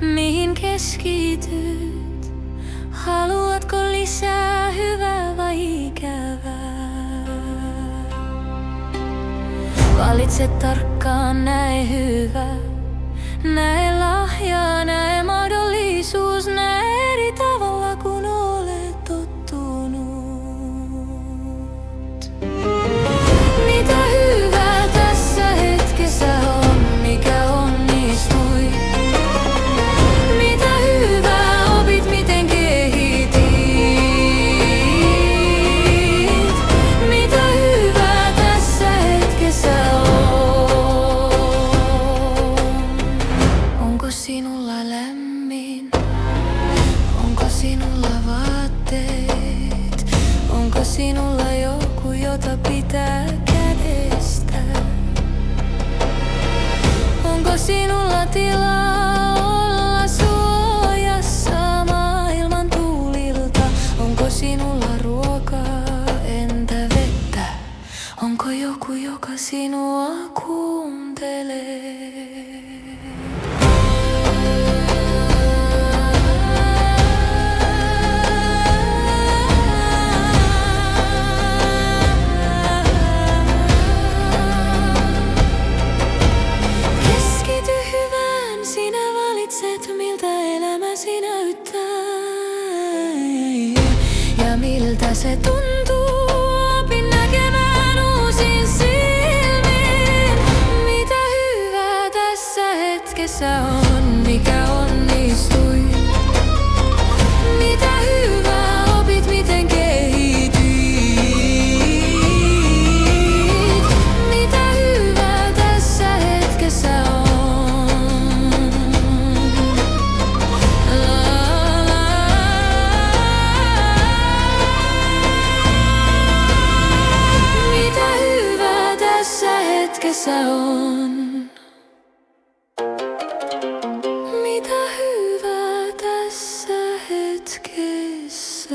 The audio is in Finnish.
Mihin keskityt? Haluatko lisää hyvää vai ikävää? Valitse tarkkaan, näe hyvä, näe lahja, näe mahdollisuus, näe eri tavalla kun olet tottunut. Mitä hyvää tässä hetkessä on, mikä onnistui? Mitä hyvää opit, miten kehitit? Mitä hyvää tässä hetkessä on? Onko sinulla lämmin? Onko sinulla vaatteet? Onko sinulla joku, jota pitää kädestä? Onko sinulla tilaa olla suojassa maailman tuulilta? Onko sinulla ruokaa, entä vettä? Onko joku, joka sinua kuuntelee? Keskity hyvään, sinä valitset, miltä elämäsi näyttää. Ja miltä se tuntuu, opin näkemään uusin silmin. Mitä hyvää tässä hetkessä on, mikä onnistui? Mitä hyvää opit, miten kehitit? Mitä hyvää tässä hetkessä on? Mitä hyvää tässä hetkessä on? Mitä hyvää tässä hetkessä